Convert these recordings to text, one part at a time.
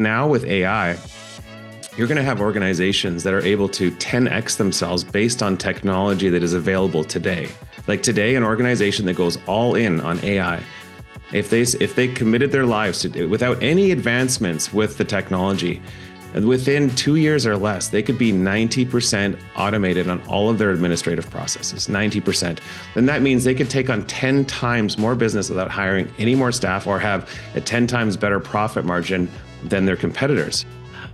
Now with AI, you're going to have organizations that are able to 10x themselves based on technology that is available today. Like today, an organization that goes all in on AI, if they committed their lives to without any advancements with the technology, and within 2 years or less, they could be 90% automated on all of their administrative processes, 90%. Then that means they could take on 10 times more business without hiring any more staff or have a 10 times better profit margin than their competitors.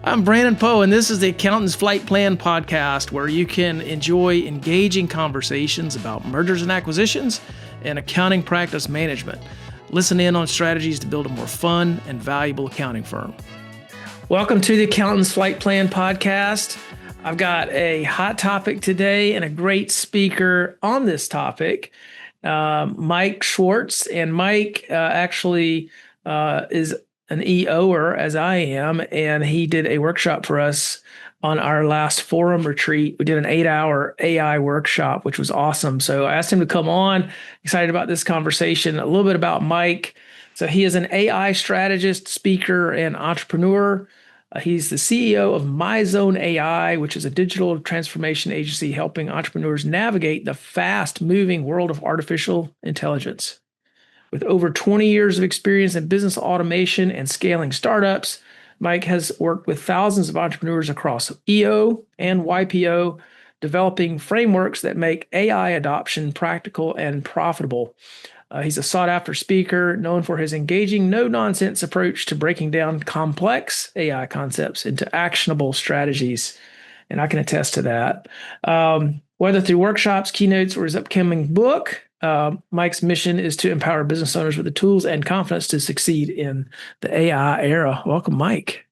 I'm Brandon Poe, and this is the Accountant's Flight Plan podcast, where you can enjoy engaging conversations about mergers and acquisitions and accounting practice management. Listen in on strategies to build a more fun and valuable accounting firm. Welcome to the Accountant's Flight Plan podcast. I've got a hot topic today and a great speaker on this topic, Mike Schwarz. And Mike actually is an EOer, as I am, and he did a workshop for us on our last forum retreat. We did an 8-hour AI workshop, which was awesome. So I asked him to come on. Excited about this conversation. A little bit about Mike. So he is an AI strategist, speaker, and entrepreneur. He's the CEO of MyZone AI, which is a digital transformation agency helping entrepreneurs navigate the fast-moving world of artificial intelligence. With over 20 years of experience in business automation and scaling startups, Mike has worked with thousands of entrepreneurs across EO and YPO, developing frameworks that make AI adoption practical and profitable. He's a sought-after speaker known for his engaging, no-nonsense approach to breaking down complex AI concepts into actionable strategies, and I can attest to that. Whether through workshops, keynotes, or his upcoming book, Mike's mission is to empower business owners with the tools and confidence to succeed in the AI era. Welcome, Mike.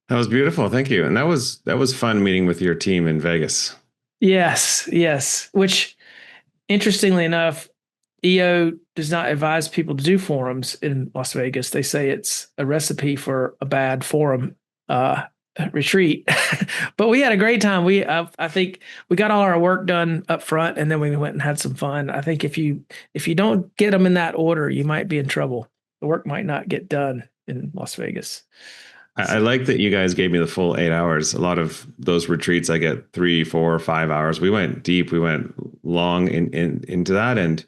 That was beautiful. Thank you. And that was fun meeting with your team in Vegas. Yes. Which, interestingly enough, EO does not advise people to do forums in Las Vegas. They say it's a recipe for a bad forum retreat. But we had a great time. I think we got all our work done up front, and then we went and had some fun. I think if you don't get them in that order, you might be in trouble. The work might not get done in Las Vegas. I like that you guys gave me the full 8 hours. A lot of those retreats, I get 3, 4, 5 hours. We went deep. We went long into that. And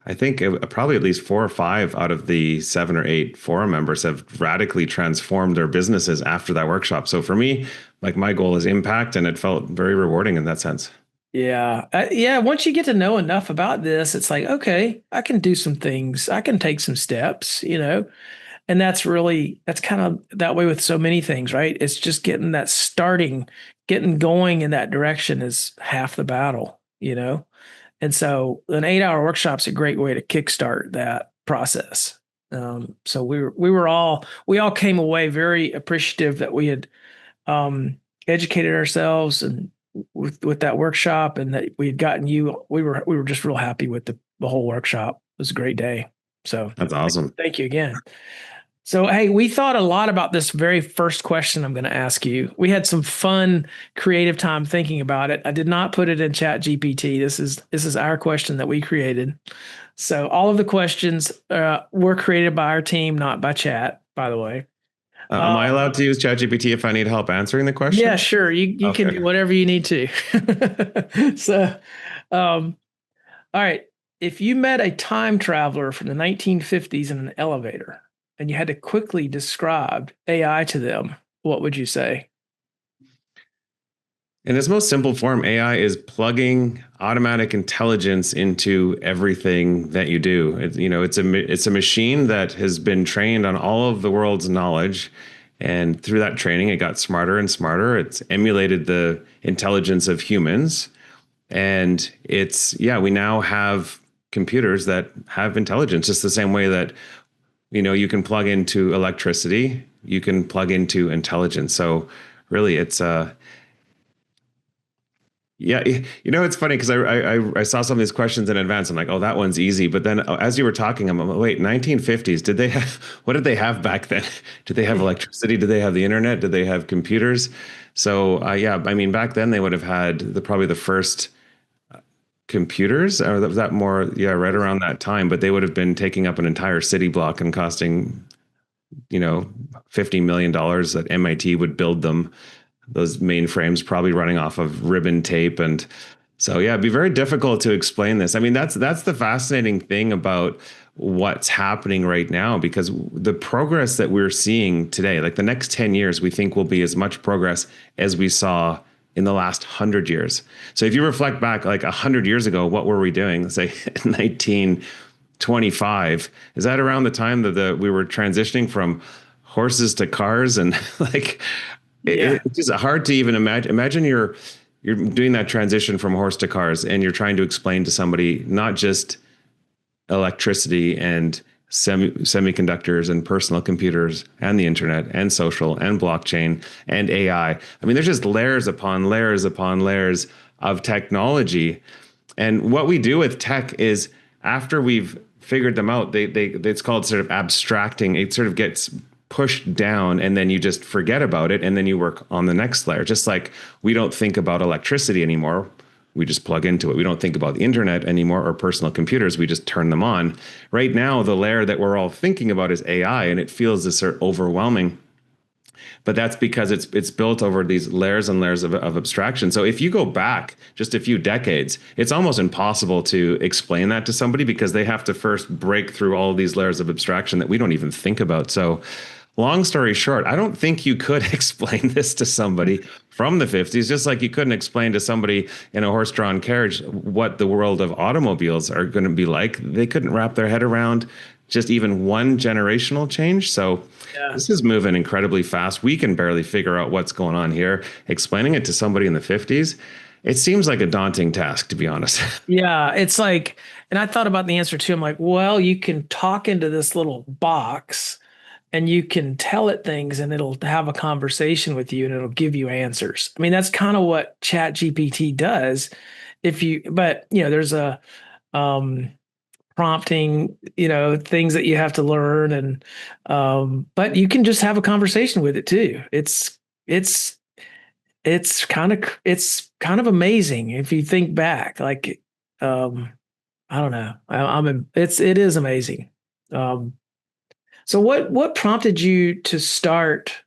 I think probably at least 4 or 5 out of the 7 or 8 forum members have radically transformed their businesses after that workshop. So for me, like, my goal is impact, and it felt very rewarding in that sense. Yeah. Once you get to know enough about this, it's like, okay, I can do some things. I can take some steps, and that's kind of that way with so many things, right? It's just getting going in that direction is half the battle, And so an 8-hour workshop's a great way to kickstart that process. So we all came away very appreciative that we had educated ourselves and with that workshop, and that we had gotten you. We were just real happy with the whole workshop. It was a great day. So that's awesome. Thank you again. So, hey, we thought a lot about this very first question I'm going to ask you. We had some fun, creative time thinking about it. I did not put it in Chat GPT. This is our question that we created. So all of the questions were created by our team, not by Chat, by the way. Am I allowed to use Chat GPT if I need help answering the question? Yeah, sure. You can do whatever you need to. So, all right. If you met a time traveler from the 1950s in an elevator, and you had to quickly describe AI to them, what would you say? In its most simple form, AI is plugging automatic intelligence into everything that you do. It's a machine that has been trained on all of the world's knowledge, and through that training, it got smarter and smarter. It's emulated the intelligence of humans, and we now have computers that have intelligence, just the same way that you can plug into electricity, you can plug into intelligence. So really, it's it's funny because I saw some of these questions in advance. I'm like, oh, that one's easy. But then as you were talking, I'm like, wait, 1950s, what did they have back then? Did they have electricity? Did they have the internet? Did they have computers? So back then they would have had probably the first computers, or was that more, right around that time, but they would have been taking up an entire city block and costing you know, $50 million that MIT would build them, those mainframes probably running off of ribbon tape. And so, yeah, it'd be very difficult to explain this. I mean, that's the fascinating thing about what's happening right now, because the progress that we're seeing today, like the next 10 years, we think will be as much progress as we saw in the last 100 years. So if you reflect back like 100 years ago, what were we doing? Let's say 1925. Is that around the time that we were transitioning from horses to cars? And like, Yeah. it's just hard to even imagine. Imagine you're doing that transition from horse to cars, and you're trying to explain to somebody not just electricity and semiconductors and personal computers and the internet and social and blockchain and AI. I mean, there's just layers upon layers upon layers of technology. And what we do with tech is, after we've figured them out, it's called sort of abstracting. It sort of gets pushed down, and then you just forget about it, and then you work on the next layer. Just like we don't think about electricity anymore, we just plug into it. We don't think about the internet anymore or personal computers, we just turn them on. Right now, the layer that we're all thinking about is AI, and it feels this sort of overwhelming. But that's because it's built over these layers and layers of abstraction. So if you go back just a few decades, it's almost impossible to explain that to somebody, because they have to first break through all of these layers of abstraction that we don't even think about. So long story short, I don't think you could explain this to somebody from the 50s, just like you couldn't explain to somebody in a horse-drawn carriage what the world of automobiles are going to be like. They couldn't wrap their head around just even one generational change. So Yeah. this is moving incredibly fast. We can barely figure out what's going on here. Explaining it to somebody in the 50s, it seems like a daunting task, to be honest. Yeah. It's like, and I thought about the answer too. I'm like, well, you can talk into this little box and you can tell it things and it'll have a conversation with you and it'll give you answers. I mean, that's kind of what Chat GPT does. But there's a um prompting, things that you have to learn, and but you can just have a conversation with it too. It's it's kind of amazing if you think back. Like, um, I don't know. It is amazing. Um, so what prompted you to start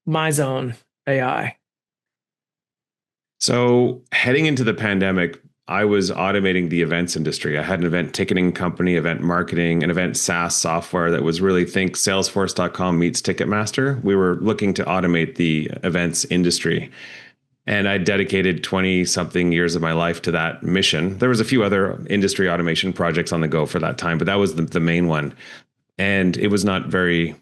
MyZone AI? So heading into the pandemic, I was automating the events industry. I had an event ticketing company, event marketing, an event SaaS software that was really, think Salesforce.com meets Ticketmaster. We were looking to automate the events industry. And I dedicated 20 something years of my life to that mission. There was a few other industry automation projects on the go for that time, but that was the main one. And it was not very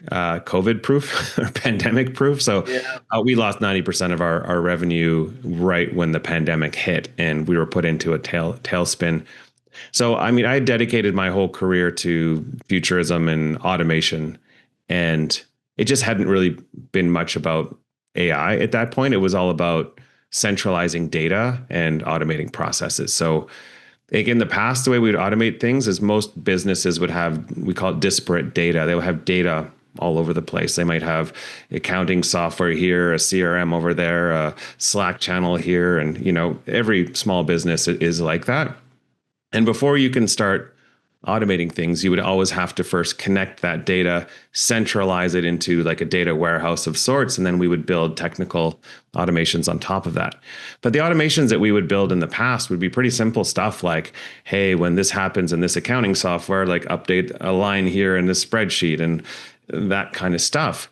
COVID proof or pandemic proof. So Yeah. we lost 90% of our revenue right when the pandemic hit, and we were put into a tailspin. So, I mean, I dedicated my whole career to futurism and automation, and it just hadn't really been much about AI at that point. It was all about centralizing data and automating processes. So, like in the past, the way we would automate things is most businesses would have, we call it disparate data. They would have data all over the place. They might have accounting software here, a CRM over there, a Slack channel here, and every small business is like that. And before you can start automating things, you would always have to first connect that data, centralize it into like a data warehouse of sorts, and then we would build technical automations on top of that. But the automations that we would build in the past would be pretty simple stuff like, hey, when this happens in this accounting software, like update a line here in this spreadsheet and that kind of stuff.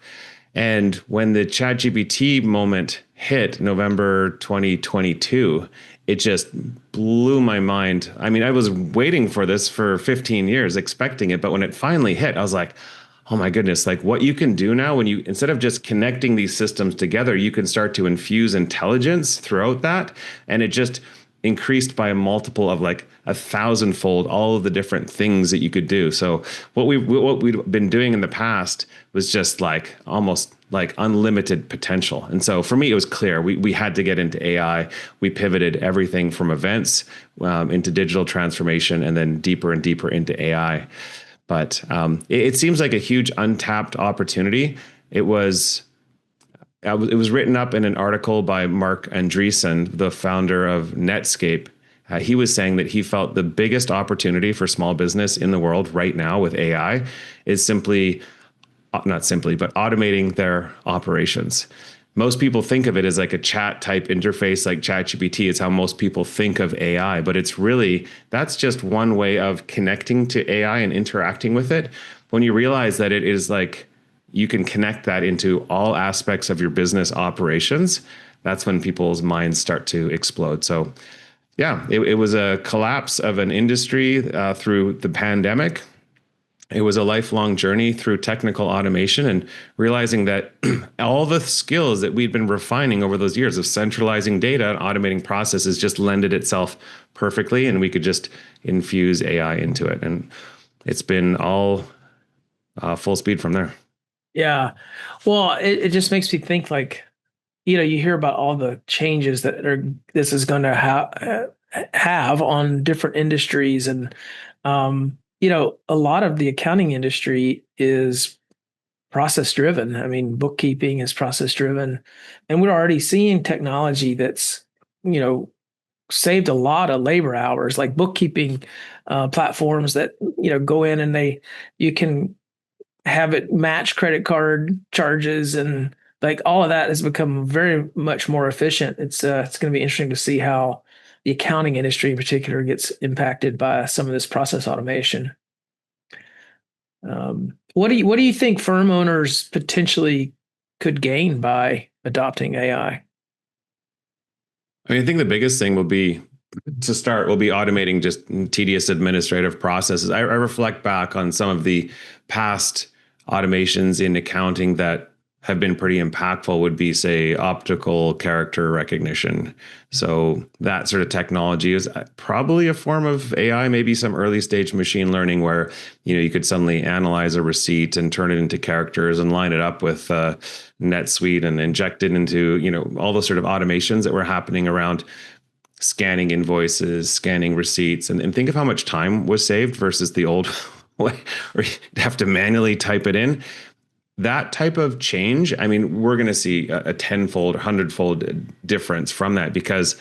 And when the ChatGPT moment hit November 2022, it just blew my mind. I mean, I was waiting for this for 15 years, expecting it. But when it finally hit, I was like, oh my goodness, like what you can do now when you, instead of just connecting these systems together, you can start to infuse intelligence throughout that. And it just increased by a multiple of like 1,000-fold all of the different things that you could do. So what we'd been doing in the past was just like almost like unlimited potential. And so for me, it was clear we had to get into AI. We pivoted everything from events into digital transformation, and then deeper and deeper into AI. But it seems like a huge untapped opportunity. It was written up in an article by Mark Andreessen, the founder of Netscape. He was saying that he felt the biggest opportunity for small business in the world right now with AI is simply, not simply, but automating their operations. Most people think of it as like a chat type interface, like ChatGPT. It's how most people think of AI, but it's really, that's just one way of connecting to AI and interacting with it. When you realize that it is like, you can connect that into all aspects of your business operations, that's when people's minds start to explode. So yeah, it was a collapse of an industry through the pandemic. It was a lifelong journey through technical automation and realizing that all the skills that we'd been refining over those years of centralizing data and automating processes just lended itself perfectly, and we could just infuse AI into it. And it's been all full speed from there. Yeah. Well, it just makes me think like, you hear about all the changes that this is going to have on different industries. And, a lot of the accounting industry is process driven. I mean, bookkeeping is process driven. And we're already seeing technology that's, you know, saved a lot of labor hours, like bookkeeping platforms that, go in and you can have it match credit card charges, and like all of that has become very much more efficient. It's going to be interesting to see how the accounting industry in particular gets impacted by some of this process automation. What do you think firm owners potentially could gain by adopting AI? I mean, I think the biggest thing will be to start will be automating just tedious administrative processes. I reflect back on some of the past automations in accounting that have been pretty impactful would be, say, optical character recognition. So that sort of technology is probably a form of AI, maybe some early stage machine learning where, you could suddenly analyze a receipt and turn it into characters and line it up with NetSuite and inject it into, all those sort of automations that were happening around scanning invoices, scanning receipts, and think of how much time was saved versus the old way, or you'd have to manually type it in. That type of change, I mean, we're going to see a tenfold, 100-fold difference from that, because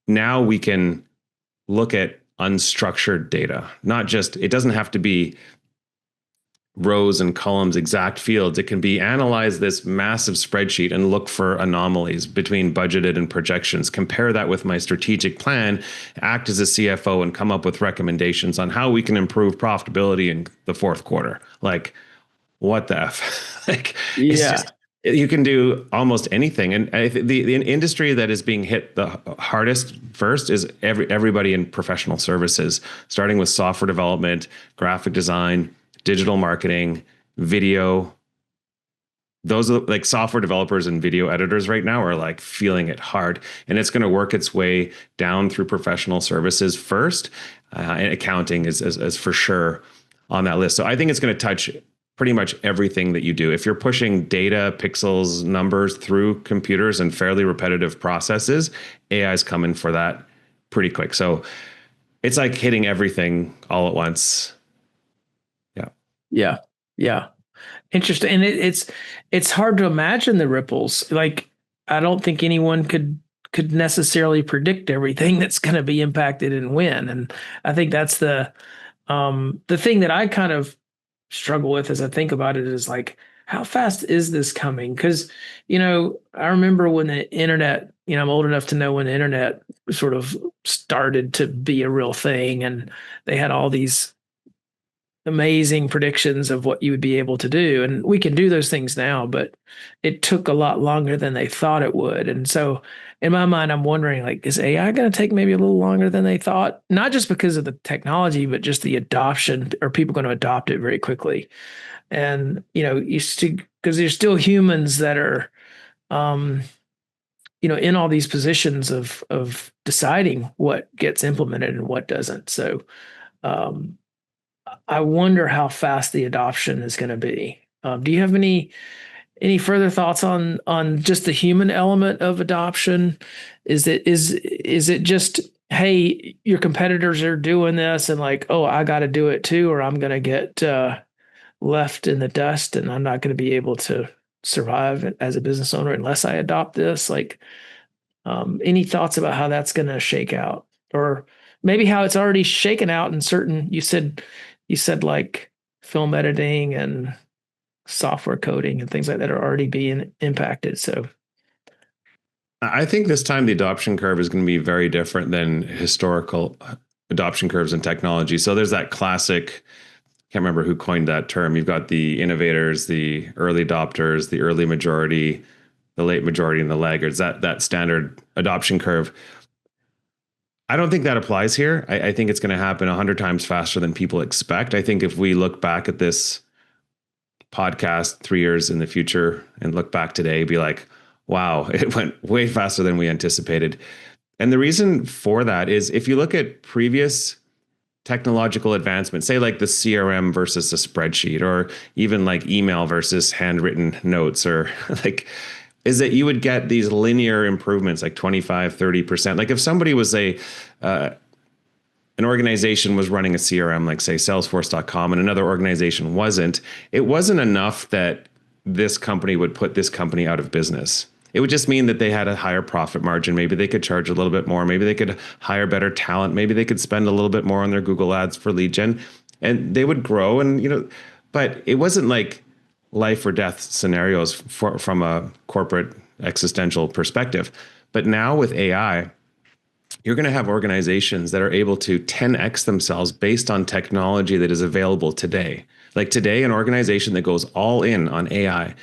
now we can look at unstructured data, not just, it doesn't have to be rows and columns, exact fields. It can be analyze this massive spreadsheet and look for anomalies between budgeted and projections, compare that with my strategic plan, act as a CFO and come up with recommendations on how we can improve profitability in the fourth quarter. Like, what the F? Like, it's Yeah. just, you can do almost anything. And the industry that is being hit the hardest first is everybody in professional services, starting with software development, graphic design, digital marketing, video. Those are like software developers and video editors right now are like feeling it hard, and it's going to work its way down through professional services first. And accounting is for sure on that list. So I think it's going to touch pretty much everything that you do. If you're pushing data, pixels, numbers through computers and fairly repetitive processes, AI is coming for that pretty quick. So it's like hitting everything all at once. Yeah. Yeah. Yeah. Interesting. And it's hard to imagine the ripples. Like, I don't think anyone could necessarily predict everything that's going to be impacted and when. And I think that's the thing that I kind of struggle with as I think about it is like, how fast is this coming? Because, I remember when the internet, I'm old enough to know when the internet sort of started to be a real thing, and they had all these amazing predictions of what you would be able to do. And we can do those things now, but it took a lot longer than they thought it would. And so in my mind, I'm wondering, like, is AI going to take maybe a little longer than they thought? Not just because of the technology, but just the adoption. Are people going to adopt it very quickly? And, because there's still humans that are, in all these positions of deciding what gets implemented and what doesn't. So, I wonder how fast the adoption is going to be. Do you have any further thoughts on just the human element of adoption? Is it just, hey, your competitors are doing this and like, oh, I got to do it too, or I'm going to get left in the dust and I'm not going to be able to survive as a business owner unless I adopt this? Like, any thoughts about how that's going to shake out? or maybe how it's already shaken out in certain, you said like film editing and software coding and things like that are already being impacted. So, I think this time the adoption curve is going to be very different than historical adoption curves in technology. So there's that classic, can't remember who coined that term. You've got the innovators, the early adopters, the early majority, the late majority, and the laggards. That standard adoption curve. I don't think that applies here. I think it's going to happen 100 times faster than people expect. I think if we look back at this podcast 3 years in the future and look back today, be like, wow, it went way faster than we anticipated. And the reason for that is if you look at previous technological advancements, say like the CRM versus a spreadsheet, or even like email versus handwritten notes, or like, is that you would get these linear improvements like 25, 30%. Like if somebody was an organization was running a CRM, like say Salesforce.com, and another organization wasn't, it wasn't enough that this company would put this company out of business. It would just mean that they had a higher profit margin. Maybe they could charge a little bit more. Maybe they could hire better talent. Maybe they could spend a little bit more on their Google ads for lead gen, and they would grow. And, but it wasn't like life or death scenarios from a corporate existential perspective. But now with AI, you're going to have organizations that are able to 10x themselves based on technology that is available today. Like today, an organization that goes all in on AI,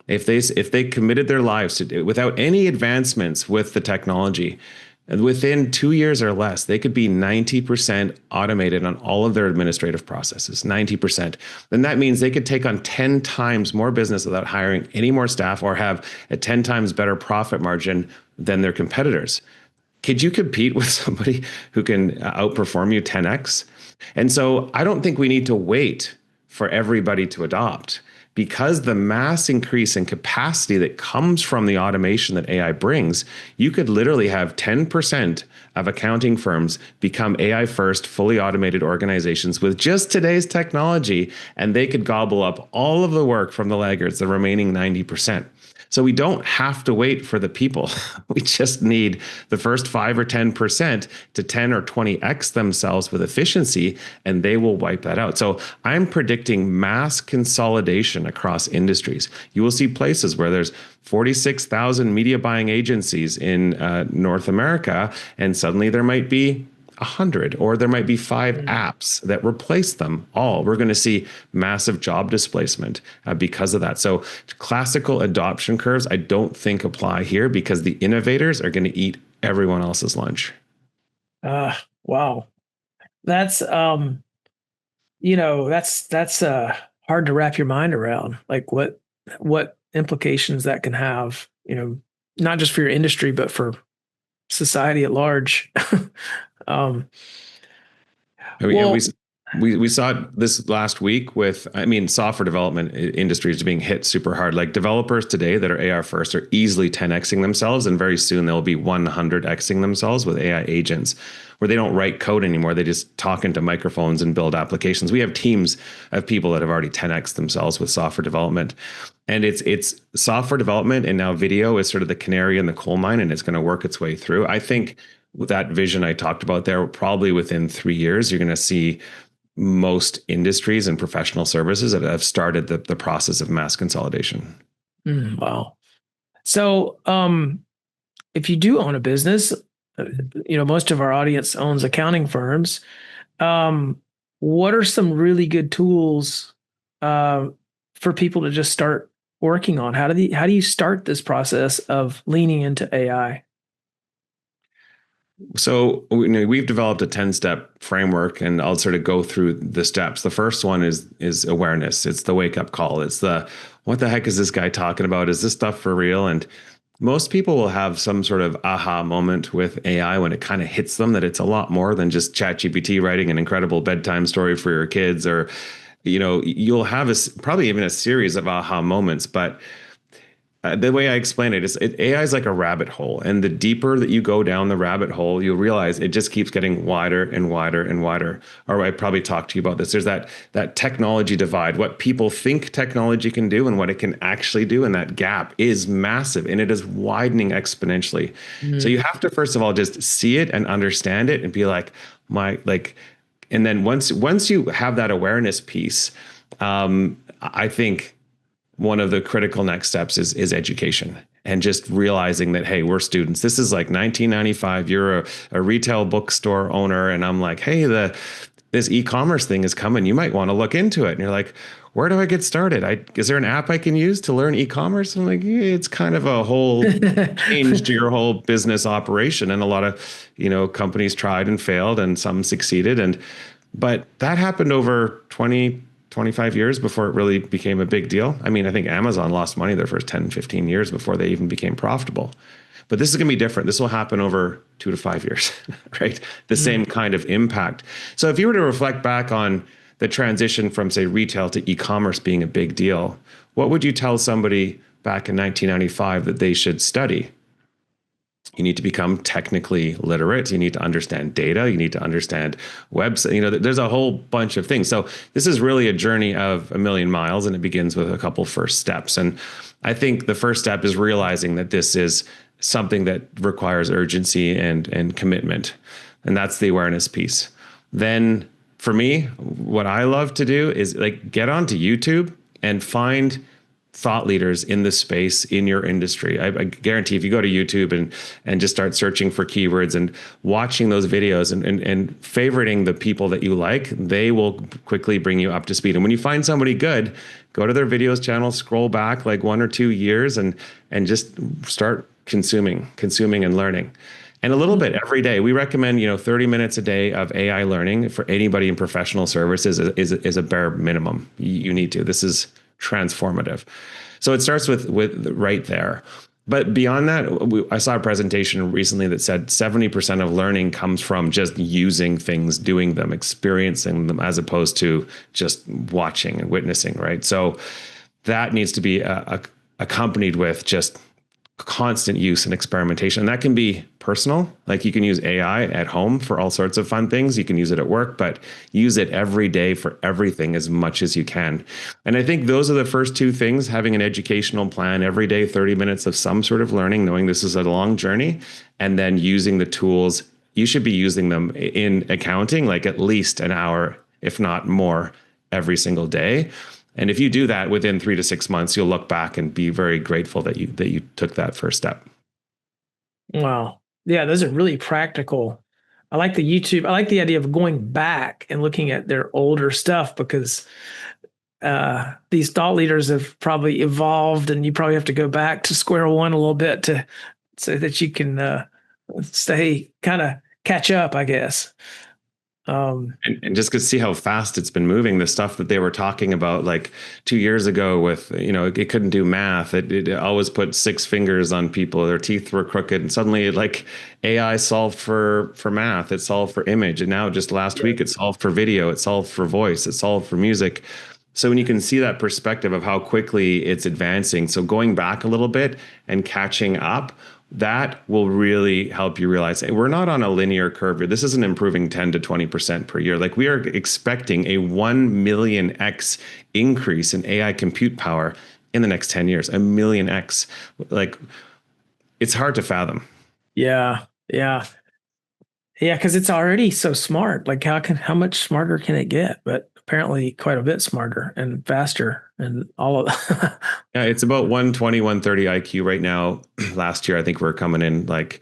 if they committed their lives to do without any advancements with the technology, and within 2 years or less, they could be 90% automated on all of their administrative processes, 90%. Then that means they could take on 10 times more business without hiring any more staff, or have a 10 times better profit margin than their competitors. Could you compete with somebody who can outperform you 10x? And so I don't think we need to wait for everybody to adopt, because the mass increase in capacity that comes from the automation that AI brings. You could literally have 10% of accounting firms become AI first, fully automated organizations with just today's technology, and they could gobble up all of the work from the laggards, the remaining 90%. So we don't have to wait for the people. We just need the first 5 or 10% to 10 or 20x themselves with efficiency, and they will wipe that out. So I'm predicting mass consolidation across industries. You will see places where there's 46,000 media buying agencies in North America, and suddenly there might be 100, or there might be 5 apps that replace them all. We're going to see massive job displacement because of that. So classical adoption curves, I don't think apply here, because the innovators are going to eat everyone else's lunch. Wow. That's, that's hard to wrap your mind around, like what implications that can have, not just for your industry, but for society at large. We saw it this last week with, software development industries being hit super hard. Like developers today that are AI first are easily 10xing themselves, and very soon they'll be 100xing themselves with AI agents, where they don't write code anymore. They just talk into microphones and build applications. We have teams of people that have already 10x themselves with software development. And it's software development, and now video is sort of the canary in the coal mine, and it's going to work its way through. I think with that vision I talked about there, probably within 3 years, you're going to see most industries and professional services that have started the process of mass consolidation. Wow. So if you do own a business, most of our audience owns accounting firms. What are some really good tools for people to just start working on? How do you start this process of leaning into AI? So we've developed a 10-step framework, and I'll sort of go through the steps. The first one is awareness. It's the wake up call. It's what the heck is this guy talking about? Is this stuff for real? And most people will have some sort of aha moment with AI when it kind of hits them that it's a lot more than just ChatGPT writing an incredible bedtime story for your kids, or you'll have probably even a series of aha moments. But The way I explain it is AI is like a rabbit hole. And the deeper that you go down the rabbit hole, you'll realize it just keeps getting wider and wider and wider. Or I probably talked to you about this. There's that technology divide, what people think technology can do and what it can actually do. And that gap is massive and it is widening exponentially. So you have to, first of all, just see it and understand it and be like, and then once you have that awareness piece, I think one of the critical next steps is education and just realizing that, hey, we're students. This is like 1995. You're a retail bookstore owner. And I'm like, hey, this e-commerce thing is coming. You might want to look into it. And you're like, where do I get started? Is there an app I can use to learn e-commerce? I'm like, yeah, it's kind of a whole change to your whole business operation. And a lot of, companies tried and failed and some succeeded. But that happened over 25 years before it really became a big deal. I mean, I think Amazon lost money their first 10, 15 years before they even became profitable. But this is going to be different. This will happen over 2 to 5 years, right? The same kind of impact. So if you were to reflect back on the transition from, say, retail to e-commerce being a big deal, what would you tell somebody back in 1995 that they should study? You need to become technically literate. You need to understand data. You need to understand website. There's a whole bunch of things. So this is really a journey of a million miles, and it begins with a couple first steps. And I think the first step is realizing that this is something that requires urgency and commitment. And that's the awareness piece. Then for me, what I love to do is get onto YouTube and find thought leaders in this space in your industry. I guarantee if you go to YouTube and just start searching for keywords and watching those videos and favoriting the people that you like, they will quickly bring you up to speed. And when you find somebody good, go to their videos channel, scroll back like 1 or 2 years and just start consuming and learning. And a little bit every day. We recommend, 30 minutes a day of AI learning for anybody in professional services is a bare minimum. You need to. This is transformative. So it starts with right there. But beyond that, I saw a presentation recently that said 70% of learning comes from just using things, doing them, experiencing them, as opposed to just watching and witnessing, right? So that needs to be accompanied with just constant use and experimentation. And that can be personal. Like you can use AI at home for all sorts of fun things. You can use it at work, but use it every day for everything as much as you can. And I think those are the first two things: having an educational plan every day, 30 minutes of some sort of learning, knowing this is a long journey, and then using the tools. You should be using them in accounting, like at least an hour, if not more, every single day. And if you do that within 3 to 6 months, you'll look back and be very grateful that you took that first step. Wow. Yeah, those are really practical. I like the YouTube. I like the idea of going back and looking at their older stuff, because these thought leaders have probably evolved, and you probably have to go back to square one a little bit so that you can stay kind of catch up, I guess. And just to see how fast it's been moving, the stuff that they were talking about like 2 years ago with, it couldn't do math. It always put 6 fingers on people. Their teeth were crooked. And suddenly AI solved for math. It solved for image. And now just last week, it solved for video. It solved for voice. It solved for music. So when you can see that perspective of how quickly it's advancing, so going back a little bit and catching up, that will really help you realize, hey, we're not on a linear curve here. This isn't improving 10 to 20% per year. Like, we are expecting a 1 million X increase in AI compute power in the next 10 years, 1 million X. Like, it's hard to fathom. Yeah. Because it's already so smart. Like, how much smarter can it get? But apparently quite a bit smarter and faster and all of that. Yeah, it's about 120, 130 IQ right now. Last year, I think we're coming in like,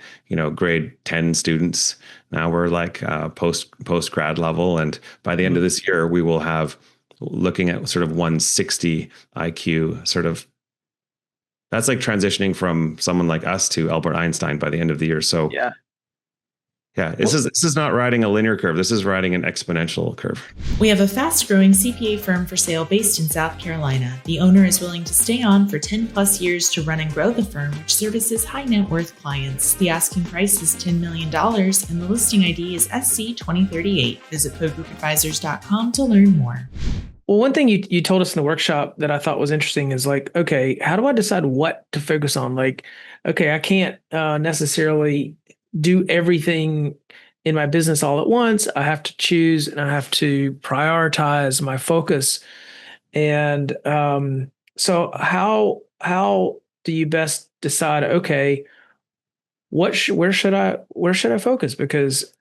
grade 10 students. Now we're like post grad level. And by the end of this year, we will have, looking at sort of 160 IQ, sort of. That's like transitioning from someone like us to Albert Einstein by the end of the year. So yeah, this is not riding a linear curve. This is riding an exponential curve. We have a fast-growing CPA firm for sale based in South Carolina. The owner is willing to stay on for 10 plus years to run and grow the firm, which services high net worth clients. The asking price is $10 million, and the listing ID is SC2038. Visit PoGroupAdvisors.com to learn more. Well, one thing you told us in the workshop that I thought was interesting is like, okay, how do I decide what to focus on? Like, okay, I can't necessarily do everything in my business all at once. I have to choose and I have to prioritize my focus. And so how do you best decide, okay, where should I focus? Because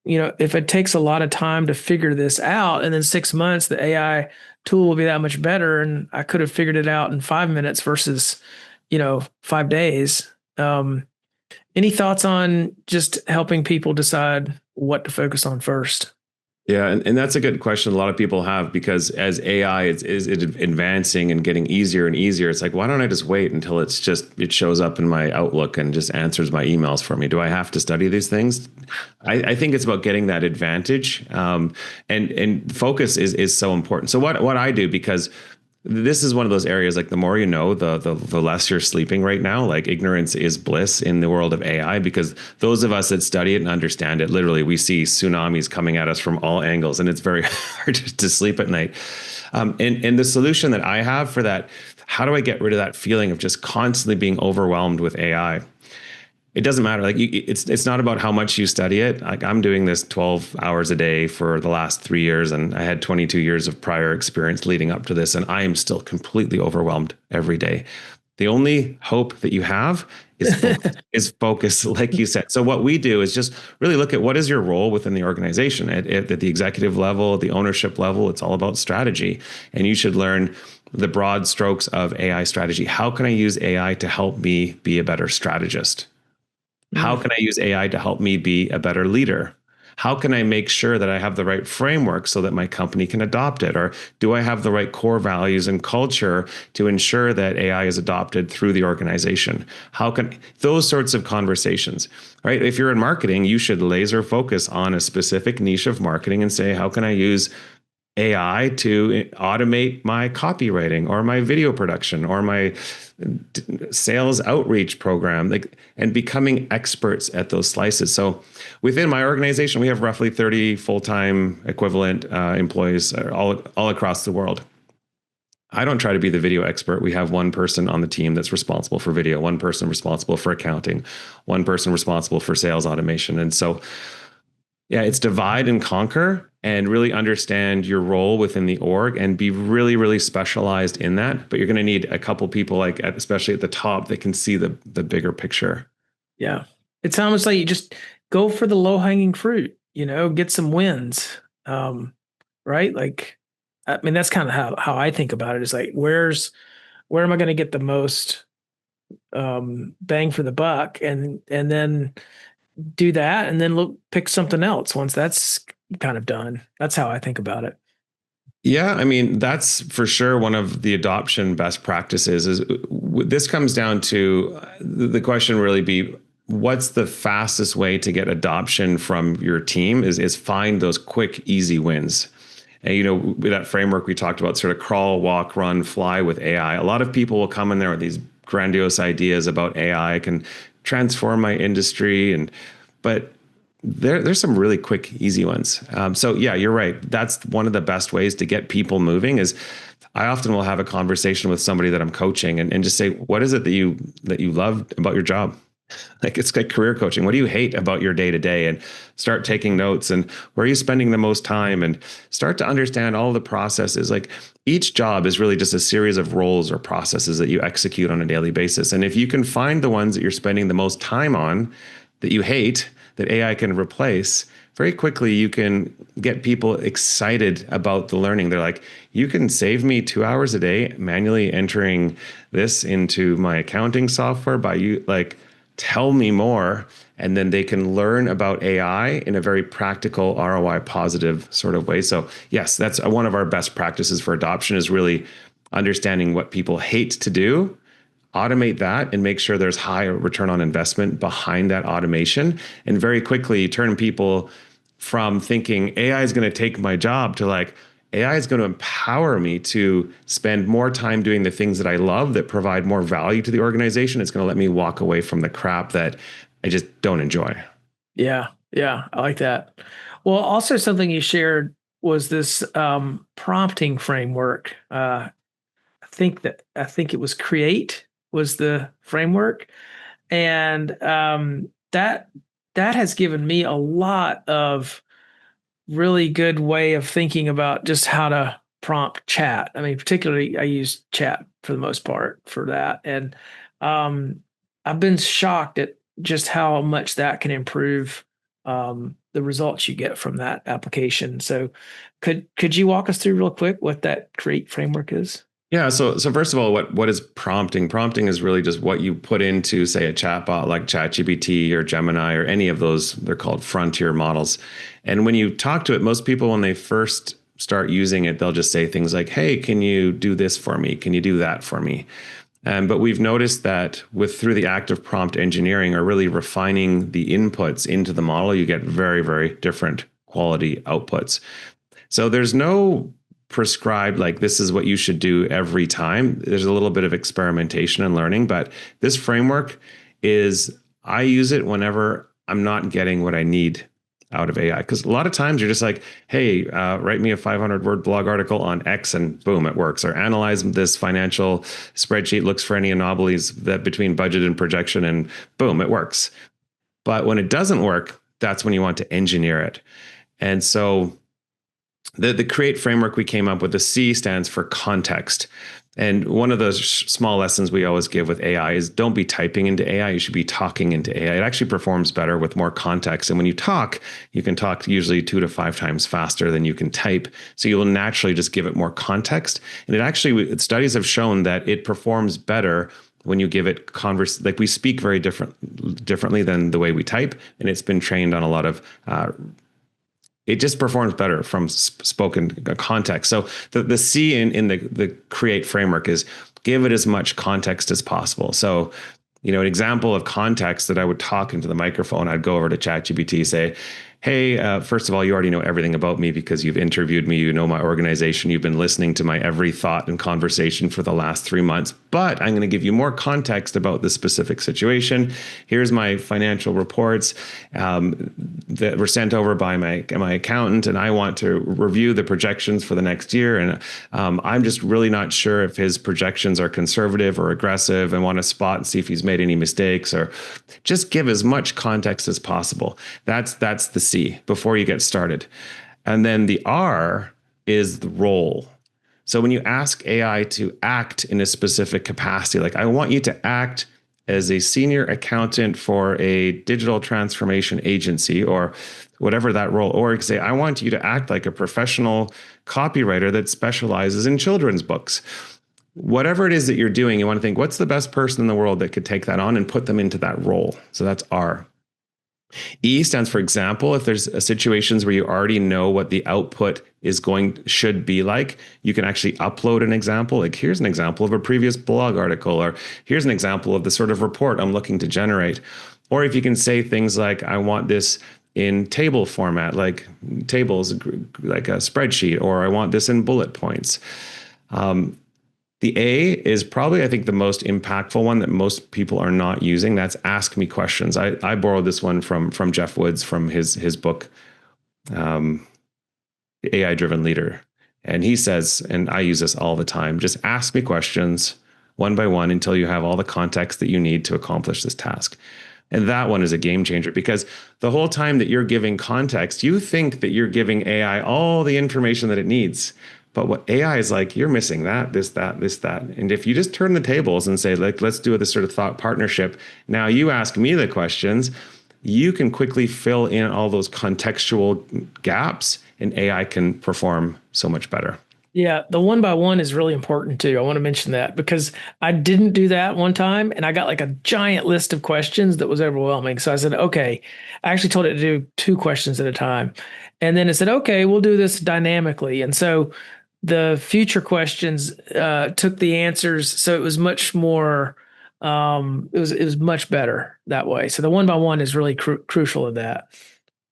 if it takes a lot of time to figure this out, and then 6 months, the AI tool will be that much better, and I could have figured it out in 5 minutes versus, 5 days. Any thoughts on just helping people decide what to focus on first? Yeah, and that's a good question a lot of people have, because as AI is advancing and getting easier and easier, it's like, why don't I just wait until it shows up in my Outlook and just answers my emails for me? Do I have to study these things? I think it's about getting that advantage, and focus is so important. So what I do, because this is one of those areas, like the more you know, the less you're sleeping right now. Like ignorance is bliss in the world of AI, because those of us that study it and understand it, literally we see tsunamis coming at us from all angles, and it's very hard to sleep at night. And the solution that I have for that, how do I get rid of that feeling of just constantly being overwhelmed with AI? It doesn't matter. Like it's not about how much you study it. Like I'm doing this 12 hours a day for the last 3 years, and I had 22 years of prior experience leading up to this, and I am still completely overwhelmed every day. The only hope that you have is focus, is focus, like you said. So what we do is just really look at what is your role within the organization at the executive level, the ownership level. It's all about strategy, and you should learn the broad strokes of AI strategy. How can I use AI to help me be a better strategist? How can I use AI to help me be a better leader? How can I make sure that I have the right framework so that my company can adopt it? Or do I have the right core values and culture to ensure that AI is adopted through the organization? How can those sorts of conversations, right? If you're in marketing, you should laser focus on a specific niche of marketing and say, how can I use AI to automate my copywriting or my video production or my sales outreach program, like, and becoming experts at those slices. So within my organization, we have roughly 30 full-time equivalent employees all across the world. I don't try to be the video expert. We have one person on the team that's responsible for video, one person responsible for accounting, one person responsible for sales automation. And so yeah, it's divide and conquer, and really understand your role within the org and be really, really specialized in that. But you're going to need a couple people, especially at the top, that can see the bigger picture. Yeah. It's almost like you just go for the low hanging fruit, get some wins. Right. Like, I mean, that's kind of how I think about it, is like, where am I going to get the most bang for the buck? And then do that, and then pick something else once that's kind of done. That's how I think about it. Yeah, I mean, that's for sure one of the adoption best practices. Is this comes down to the question really be, what's the fastest way to get adoption from your team? Is find those quick, easy wins. And with that framework we talked about, sort of crawl, walk, run, fly with AI. A lot of people will come in there with these grandiose ideas about AI can transform my industry, but there's some really quick, easy ones. So yeah, you're right. That's one of the best ways to get people moving. Is I often will have a conversation with somebody that I'm coaching and just say, what is it that you love about your job? Like, it's like career coaching. What do you hate about your day to day? And start taking notes, and where are you spending the most time, and start to understand all the processes. Like, each job is really just a series of roles or processes that you execute on a daily basis. And if you can find the ones that you're spending the most time on that you hate, that AI can replace, very quickly you can get people excited about the learning. They're like, you can save me 2 hours a day manually entering this into my accounting software by you, like, tell me more. And then they can learn about AI in a very practical, ROI positive sort of way. So yes, that's one of our best practices for adoption, is really understanding what people hate to do, automate that, and make sure there's high return on investment behind that automation. And very quickly turn people from thinking AI is going to take my job to like, AI is going to empower me to spend more time doing the things that I love, that provide more value to the organization. It's going to let me walk away from the crap that I just don't enjoy. Yeah. Yeah. I like that. Well, also something you shared was this prompting framework. I think it was Create was the framework, and that has given me a lot of really good way of thinking about just how to prompt chat. I mean, particularly I use chat for the most part for that, and I've been shocked at just how much that can improve the results you get from that application. So, could you walk us through real quick what that Create framework is? Yeah. So first of all, what is prompting? Prompting is really just what you put into, say, a chatbot like ChatGPT or Gemini or any of those. They're called frontier models. And when you talk to it, most people, when they first start using it, they'll just say things like, "Hey, can you do this for me? Can you do that for me?" But we've noticed that through the act of prompt engineering or really refining the inputs into the model, you get very, very different quality outputs. So there's no prescribed like this is what you should do every time. There's a little bit of experimentation and learning, but this framework is, I use it whenever I'm not getting what I need out of AI. Because a lot of times you're just like, hey, write me a 500-word blog article on X, and boom, it works. Or analyze this financial spreadsheet, looks for any anomalies that between budget and projection, and boom, it works. But when it doesn't work, that's when you want to engineer it. And so the Create framework we came up with, the C stands for context. And one of those small lessons we always give with AI is don't be typing into AI. You should be talking into AI. It actually performs better with more context. And when you talk, you can talk usually 2 to 5 times faster than you can type. So you will naturally just give it more context. And it actually, studies have shown that it performs better when you give it like we speak very differently than the way we type. And it's been trained on a lot of it just performs better from spoken context. So the C in the Create framework is give it as much context as possible. So, an example of context that I would talk into the microphone, I'd go over to ChatGPT, say, hey, first of all, you already know everything about me because you've interviewed me, you know my organization, you've been listening to my every thought and conversation for the last 3 months, but I'm going to give you more context about the specific situation. Here's my financial reports that were sent over by my accountant, and I want to review the projections for the next year. And I'm just really not sure if his projections are conservative or aggressive, and want to spot and see if he's made any mistakes, or just give as much context as possible. That's the C before you get started. And then the R is the role. So when you ask AI to act in a specific capacity, like I want you to act as a senior accountant for a digital transformation agency or whatever that role, or say, I want you to act like a professional copywriter that specializes in children's books. Whatever it is that you're doing, you want to think, what's the best person in the world that could take that on and put them into that role? So that's R. E stands for example. If there's situations where you already know what the output should be like, you can actually upload an example. Like here's an example of a previous blog article, or here's an example of the sort of report I'm looking to generate. Or if you can say things like, I want this in table format, like tables, like a spreadsheet, or I want this in bullet points. The A is probably, I think, the most impactful one that most people are not using. That's ask me questions. I borrowed this one from Jeff Woods from his book, The AI-Driven Leader. And he says, and I use this all the time, just ask me questions one by one until you have all the context that you need to accomplish this task. And that one is a game changer, because the whole time that you're giving context, you think that you're giving AI all the information that it needs. But what AI is like, you're missing that, this, that, this, that. And if you just turn the tables and say, like, let's do this sort of thought partnership. Now you ask me the questions, you can quickly fill in all those contextual gaps, and AI can perform so much better. Yeah, the one by one is really important too. I want to mention that because I didn't do that one time and I got like a giant list of questions that was overwhelming. So I said, okay, I actually told it to do 2 questions at a time. And then it said, okay, we'll do this dynamically. And so the future questions took the answers. So it was much more, it was much better that way. So the one by one is really crucial in that.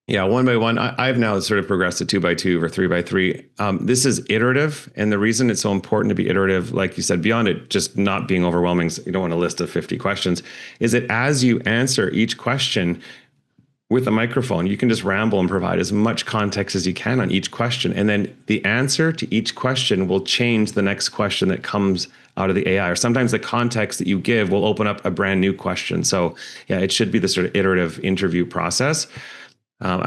Yeah, one by one. I've now sort of progressed to 2 by 2 or 3 by 3. This is iterative. And the reason it's so important to be iterative, like you said, beyond it just not being overwhelming, so you don't want a list of 50 questions, is that as you answer each question, with a microphone, you can just ramble and provide as much context as you can on each question. And then the answer to each question will change the next question that comes out of the AI. Or sometimes the context that you give will open up a brand new question. So yeah, it should be the sort of iterative interview process.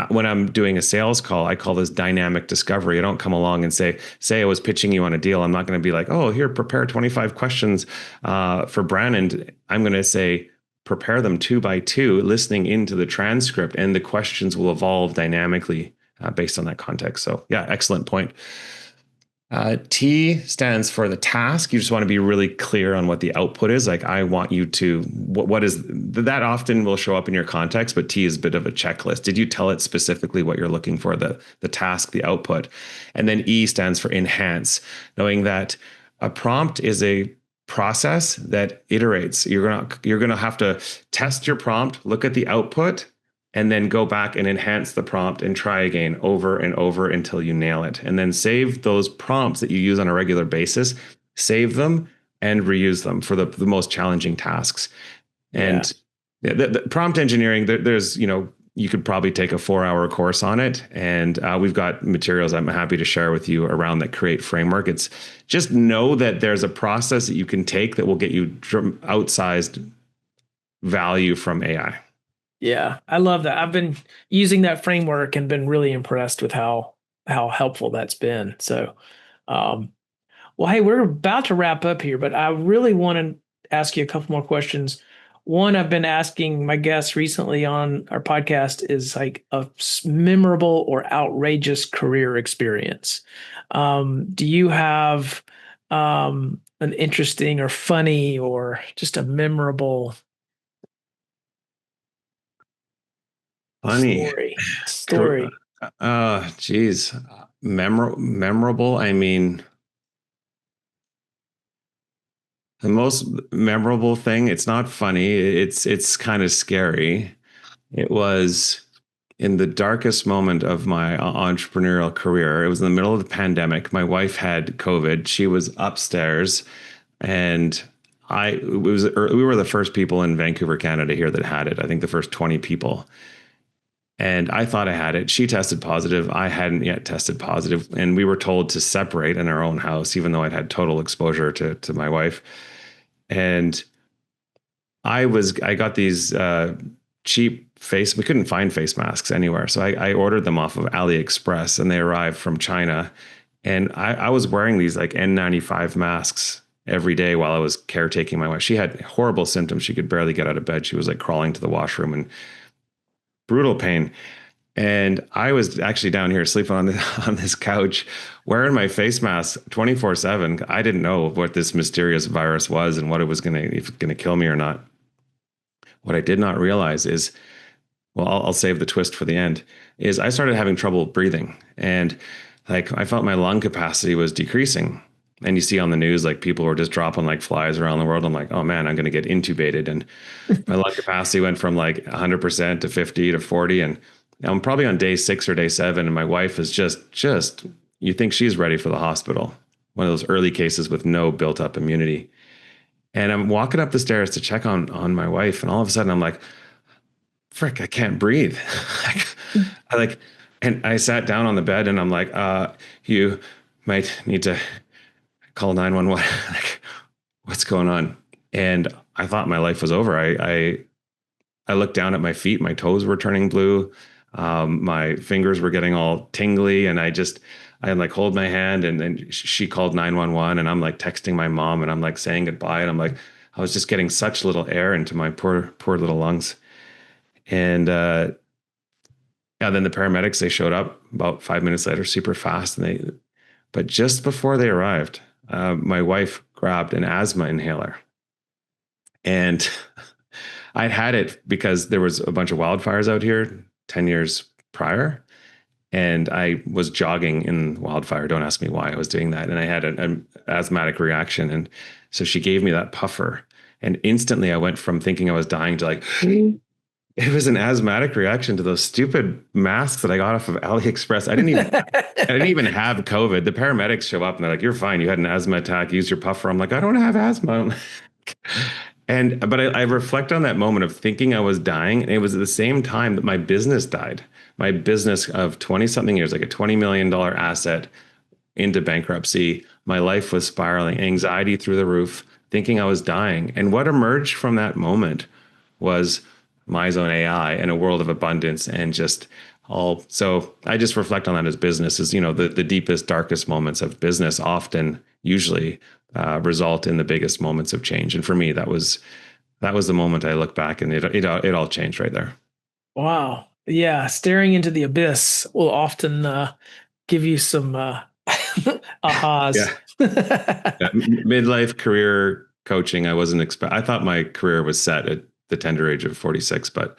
When I'm doing a sales call, I call this dynamic discovery. I don't come along and say I was pitching you on a deal. I'm not going to be like, oh, here, prepare 25 questions for Brandon. I'm going to say, prepare them 2 by 2, listening into the transcript, and the questions will evolve dynamically based on that context. So yeah, excellent point. T stands for the task. You just want to be really clear on what the output is. Like, I want you to, what is that often will show up in your context, but T is a bit of a checklist. Did you tell it specifically what you're looking for, the task, the output? And then E stands for enhance, knowing that a prompt is a process that iterates. You're gonna have to test your prompt, look at the output, and then go back and enhance the prompt and try again over and over until you nail it. And then save those prompts that you use on a regular basis, save them and reuse them for the most challenging tasks. And the prompt engineering, there's, you could probably take a 4-hour course on it. And we've got materials I'm happy to share with you around that Create framework. It's just know that there's a process that you can take that will get you outsized value from AI. Yeah, I love that. I've been using that framework and been really impressed with how helpful that's been. So, well, hey, we're about to wrap up here, but I really want to ask you a couple more questions. One, I've been asking my guests recently on our podcast is like a memorable or outrageous career experience. Do you have an interesting or funny or just a memorable story? Geez. Memorable. I mean, the most memorable thing, it's not funny. It's kind of scary. It was in the darkest moment of my entrepreneurial career. It was in the middle of the pandemic. My wife had COVID. She was upstairs, and we were the first people in Vancouver, Canada here that had it. I think the first 20 people. And I thought I had it. She tested positive. I hadn't yet tested positive. And we were told to separate in our own house, even though I'd had total exposure to my wife. And I got these cheap we couldn't find face masks anywhere. So I ordered them off of AliExpress, and they arrived from China. And I was wearing these like N95 masks every day while I was caretaking my wife. She had horrible symptoms. She could barely get out of bed. She was like crawling to the washroom and brutal pain. And I was actually down here sleeping on this couch wearing my face mask 24/7. I didn't know what this mysterious virus was and what it was going to kill me or not. What I did not realize is, well, I'll save the twist for the end, is I started having trouble breathing. And like, I felt my lung capacity was decreasing. And you see on the news, like, people were just dropping like flies around the world. I'm like, oh man, I'm going to get intubated. And my lung capacity went from like 100% to 50 to 40. And I'm probably on day 6 or day 7. And my wife is just, you think she's ready for the hospital. One of those early cases with no built up immunity. And I'm walking up the stairs to check on my wife. And all of a sudden I'm like, frick, I can't breathe. And I sat down on the bed and I'm like, you might need to call 911. Like, what's going on? And I thought my life was over. I looked down at my feet. My toes were turning blue. My fingers were getting all tingly. And I like hold my hand, and then she called 911, and I'm like texting my mom, and I'm like saying goodbye. And I'm like, I was just getting such little air into my poor little lungs. And then the paramedics, they showed up about 5 minutes later, super fast. But just before they arrived, my wife grabbed an asthma inhaler. And I'd had it because there was a bunch of wildfires out here 10 years prior. And I was jogging in wildfire. Don't ask me why I was doing that. And I had an asthmatic reaction. And so she gave me that puffer. And instantly I went from thinking I was dying to like, it was an asthmatic reaction to those stupid masks that I got off of AliExpress. I didn't even have COVID. The paramedics show up and they're like, you're fine. You had an asthma attack. Use your puffer. I'm like, I don't have asthma. But I reflect on that moment of thinking I was dying, and it was at the same time that my business died. My business of 20 something years, like a $20 million asset, into bankruptcy. My life was spiraling, anxiety through the roof, thinking I was dying. And what emerged from that moment was MyZone AI and a world of abundance and just all. So I just reflect on that as business is, the deepest, darkest moments of business often usually result in the biggest moments of change. And for me, that was the moment I look back and it all changed right there. Wow. Yeah. Staring into the abyss will often give you some ahas. Yeah. Yeah. Midlife career coaching. I thought my career was set at the tender age of 46, but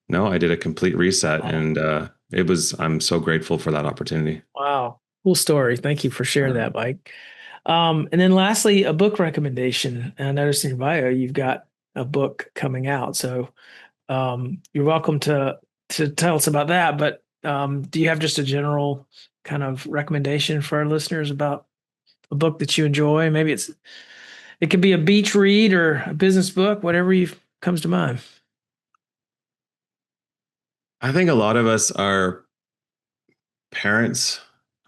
no, I did a complete reset and I'm so grateful for that opportunity. Wow. Cool story. Thank you for sharing that, Mike. And then lastly, a book recommendation. I noticed in your bio, you've got a book coming out. So you're welcome to tell us about that. But do you have just a general kind of recommendation for our listeners about a book that you enjoy? Maybe it could be a beach read or a business book, whatever comes to mind. I think a lot of us are parents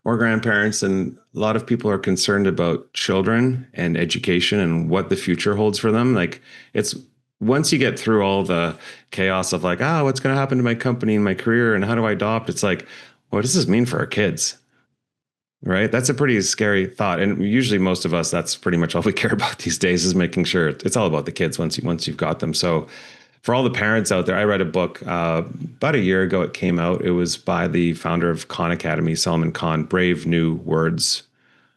or grandparents, and a lot of people are concerned about children and education and what the future holds for them. Like it's once you get through all the chaos of like, what's going to happen to my company and my career and how do I adopt? It's like, what does this mean for our kids? Right? That's a pretty scary thought. And usually most of us, that's pretty much all we care about these days is making sure it's all about the kids once you've got them. So for all the parents out there, I read a book about a year ago. It came out. It was by the founder of Khan Academy, Salman Khan, Brave New Words,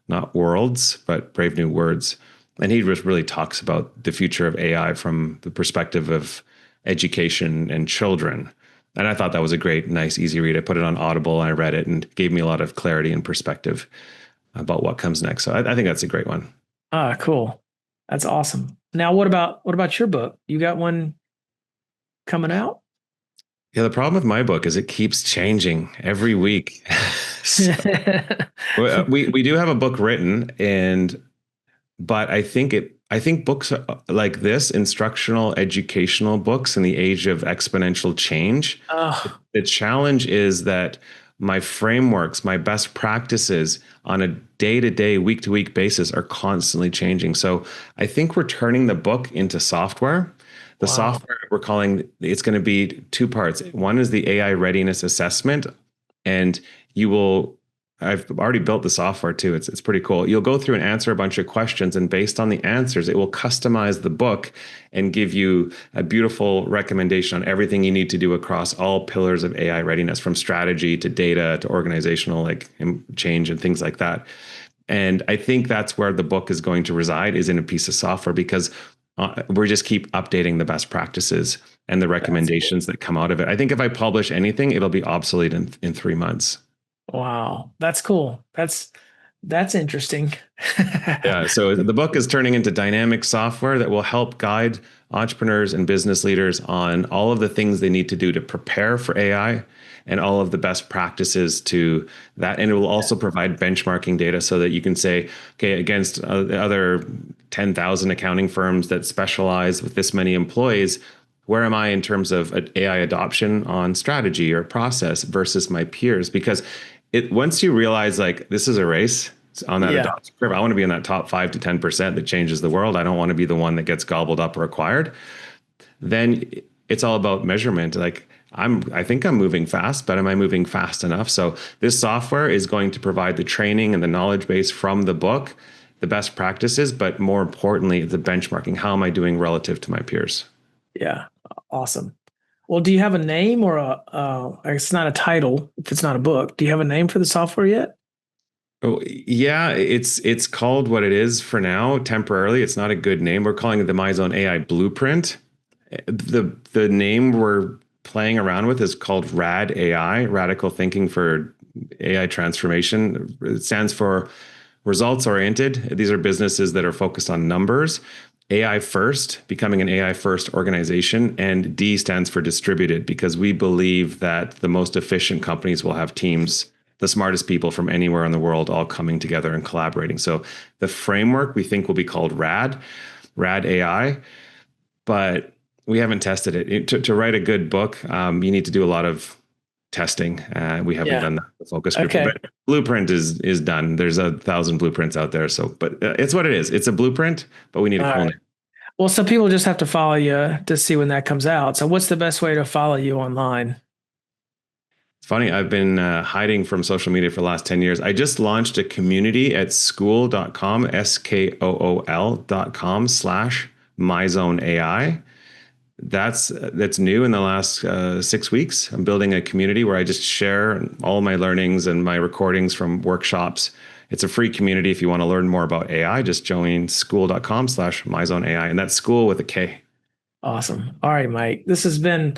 not Worlds, but Brave New Words. And he just really talks about the future of AI from the perspective of education and children. And I thought that was a great, nice, easy read. I put it on Audible and I read it and gave me a lot of clarity and perspective about what comes next. So I think that's a great one. Ah, cool. That's awesome. Now, what about your book? You got one coming out? Yeah, the problem with my book is it keeps changing every week. So, we do have a book written, but I think books like this, instructional, educational books in the age of exponential change, the challenge is that my frameworks, my best practices on a day-to-day, week-to-week basis are constantly changing. So I think we're turning the book into software. The software we're calling, it's going to be two parts. One is the AI readiness assessment, and I've already built the software too. It's pretty cool. You'll go through and answer a bunch of questions, and based on the answers, it will customize the book and give you a beautiful recommendation on everything you need to do across all pillars of AI readiness, from strategy to data to organizational change and things like that. And I think that's where the book is going to reside, is in a piece of software, because we just keep updating the best practices and the recommendations that come out of it. I think if I publish anything, it'll be obsolete in 3 months. Wow, that's cool. That's interesting. Yeah, so the book is turning into dynamic software that will help guide entrepreneurs and business leaders on all of the things they need to do to prepare for AI and all of the best practices to that. And it will also provide benchmarking data so that you can say, okay, against other 10,000 accounting firms that specialize with this many employees, where am I in terms of AI adoption on strategy or process versus my peers? Because once you realize like this is a race on that adoption curve, I want to be in that top 5 to 10% that changes the world. I don't want to be the one that gets gobbled up or acquired. Then it's all about measurement. Like I think I'm moving fast, but am I moving fast enough? So this software is going to provide the training and the knowledge base from the book, the best practices, but more importantly, the benchmarking. How am I doing relative to my peers? Yeah. Awesome. Well, do you have a name or it's not a title if it's not a book. Do you have a name for the software yet? Oh, yeah, it's called what it is for now, temporarily. It's not a good name. We're calling it the MyZone AI Blueprint. The name we're playing around with is called RAD AI, Radical Thinking for AI Transformation. It stands for results oriented. These are businesses that are focused on numbers. AI first, becoming an AI first organization, and D stands for distributed, because we believe that the most efficient companies will have teams, the smartest people from anywhere in the world, all coming together and collaborating. So the framework we think will be called RAD AI. but we haven't tested it. To write a good book, you need to do a lot of testing. We haven't done that with focus group. Okay. But blueprint is done. There's 1,000 blueprints out there. So, but it's what it is. It's a blueprint, but we need a cool name. Well, so people just have to follow you to see when that comes out. So what's the best way to follow you online? It's funny. I've been hiding from social media for the last 10 years. I just launched a community at school.com, SKOOL.com/MyZone AI. That's new in the last 6 weeks. I'm building a community where I just share all my learnings and my recordings from workshops. It's a free community. If you want to learn more about AI, just join school.com/MyZone AI, and that's school with a K. Awesome. All right, Mike. This has been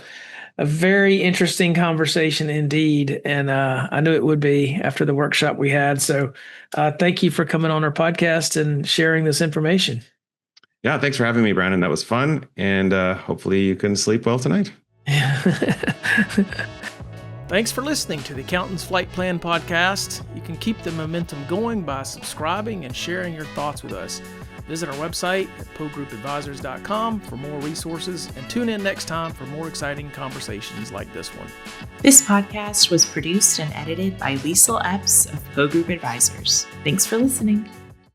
a very interesting conversation indeed, and I knew it would be after the workshop we had. So thank you for coming on our podcast and sharing this information. Yeah, thanks for having me, Brandon. That was fun, and hopefully you can sleep well tonight. Thanks for listening to the Accountant's Flight Plan podcast. You can keep the momentum going by subscribing and sharing your thoughts with us. Visit our website at pogroupadvisors.com for more resources, and tune in next time for more exciting conversations like this one. This podcast was produced and edited by Liesl Epps of Poe Group Advisors. Thanks for listening.